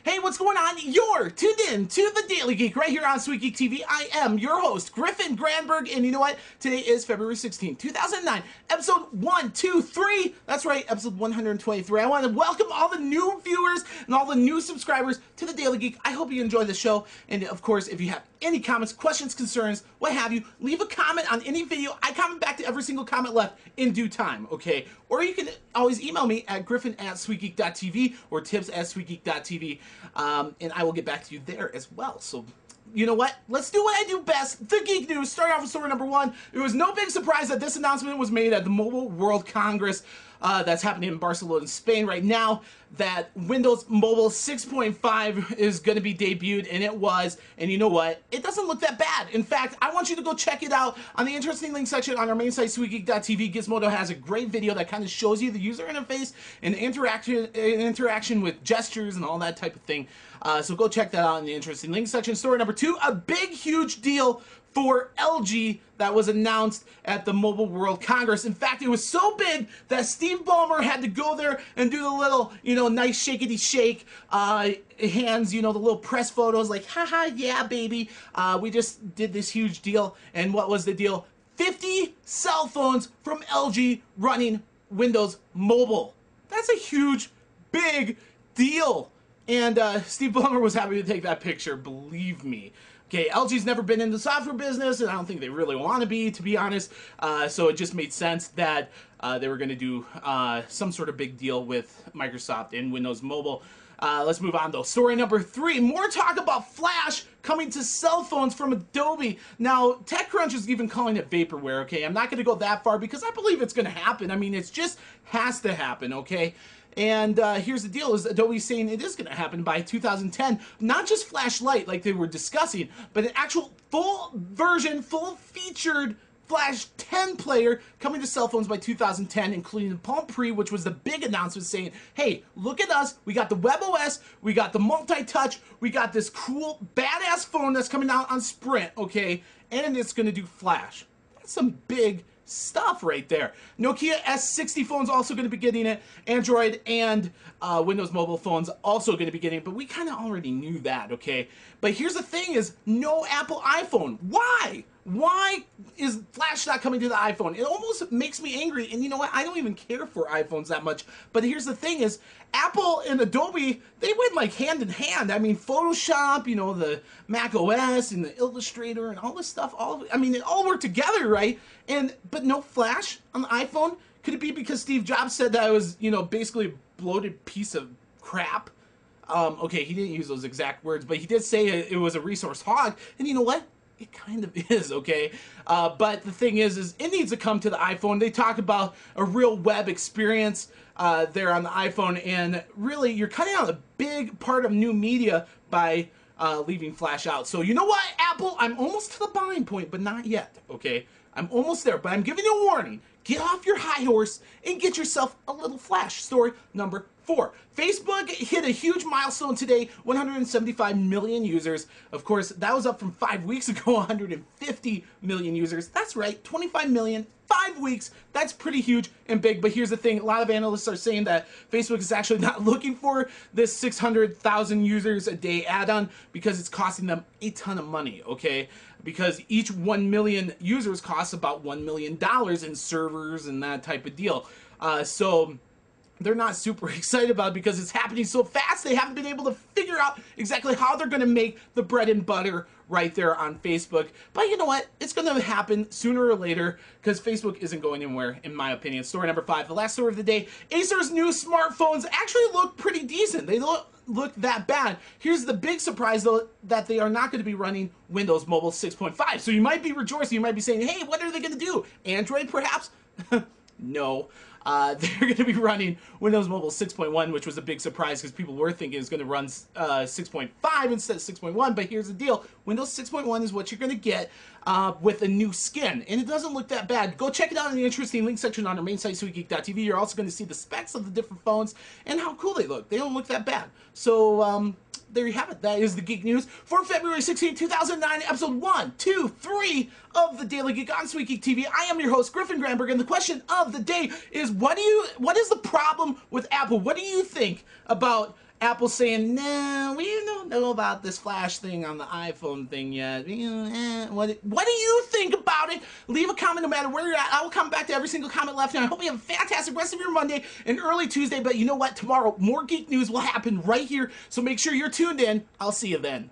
Hey, what's going on? You're tuned in to The Daily Geek right here on Sweet Geek TV. I am your host, Griffin Granberg, and you know what? Today is February 16, 2009, episode 123. That's right, episode 123. I want to welcome all the new viewers and all the new subscribers to The Daily Geek. I hope you enjoy the show, and of course, if you have any comments, questions, concerns, what have you, leave a comment on any video. I comment back to every single comment left in due time, okay? Or you can always email me at griffin@sweetgeek.tv or tips@sweetgeek.tv, and I will get back to you there as well. So, you know what? Let's do what I do best. The Geek News. Start off with story number one. It was no big surprise that this announcement was made at the Mobile World Congress that's happening in Barcelona, Spain right now, that Windows Mobile 6.5 is going to be debuted, and it was, and you know what? It doesn't look that bad. In fact, I want you to go check it out on the interesting link section on our main site, sweetgeek.tv. Gizmodo has a great video that kind of shows you the user interface and interaction with gestures and all that type of thing. So go check that out in the interesting link section. Story number two, a big, huge deal for LG that was announced at the Mobile World Congress. In fact, it was so big that Steve Ballmer had to go there and do the little, nice shakety shake hands, the little press photos like, haha, yeah, baby. We just did this huge deal. And what was the deal? 50 cell phones from LG running Windows Mobile. That's a huge, big deal. And Steve Ballmer was happy to take that picture, believe me. Okay, LG's never been in the software business, and I don't think they really want to be honest. So it just made sense that they were going to do some sort of big deal with Microsoft and Windows Mobile. Let's move on, though. Story number three, more talk about Flash coming to cell phones from Adobe. Now, TechCrunch is even calling it vaporware, okay? I'm not going to go that far because I believe it's going to happen. I mean, it just has to happen, okay? And here's the deal, is Adobe's saying it is going to happen by 2010. Not just Flash Lite like they were discussing, but an actual full version, full-featured Flash 10 player coming to cell phones by 2010, including the Palm Pre, which was the big announcement saying, hey, look at us, we got the WebOS, we got the multi-touch, we got this cool, badass phone that's coming out on Sprint, okay, and it's going to do Flash. That's some big stuff right there. Nokia S60 phones also going to be getting it. Android and Windows Mobile phones also going to be getting it, but we kind of already knew that, okay? But here's the thing is, no Apple iPhone. Why? Why is Flash not coming to the iPhone? It almost makes me angry, and you know what? I don't even care for iPhones that much, but here's the thing is, Apple and Adobe, they went like hand in hand. I mean, Photoshop, the Mac OS and the Illustrator and all this stuff, it all worked together, right? But no Flash on the iPhone? Could it be because Steve Jobs said that it was, basically a bloated piece of crap? Okay, he didn't use those exact words, but he did say it was a resource hog, and you know what? It kind of is, okay? But the thing is it needs to come to the iPhone. They talk about a real web experience there on the iPhone, and really, you're cutting out a big part of new media by leaving Flash out. So you know what, Apple? I'm almost to the buying point, but not yet, okay? I'm almost there, but I'm giving you a warning. Get off your high horse and get yourself a little Flash. Story number four. Facebook hit a huge milestone today, 175 million users. Of course, that was up from 5 weeks ago, 150 million users. That's right, 25 million, 5 weeks. That's pretty huge and big, but here's the thing. A lot of analysts are saying that Facebook is actually not looking for this 600,000 users a day add-on because it's costing them a ton of money, okay? Because each 1 million users costs about $1 million in servers and that type of deal. So they're not super excited about it because it's happening so fast. They haven't been able to figure out exactly how they're going to make the bread and butter right there on Facebook. But you know what? It's going to happen sooner or later because Facebook isn't going anywhere, in my opinion. Story number five, the last story of the day. Acer's new smartphones actually look pretty decent. They look that bad. Here's the big surprise, though, that they are not going to be running Windows Mobile 6.5. So you might be rejoicing. You might be saying, hey, what are they going to do? Android, perhaps? No. They're going to be running Windows Mobile 6.1, which was a big surprise because people were thinking it was going to run 6.5 instead of 6.1. But here's the deal. Windows 6.1 is what you're going to get with a new skin. And it doesn't look that bad. Go check it out in the interesting link section on our main site, sweetgeek.tv. You're also going to see the specs of the different phones and how cool they look. They don't look that bad. So, there you have it. That is the Geek News for February 16, 2009, episode 1, 2, 3 of the Daily Geek on Sweet Geek TV. I am your host, Griffin Granberg, and the question of the day is, what is the problem with Apple? What do you think about Apple's saying, no, we don't know about this flash thing on the iPhone thing yet. What do you think about it? Leave a comment no matter where you're at. I will come back to every single comment left, and I hope you have a fantastic rest of your Monday and early Tuesday. But you know what? Tomorrow, more geek news will happen right here, so make sure you're tuned in. I'll see you then.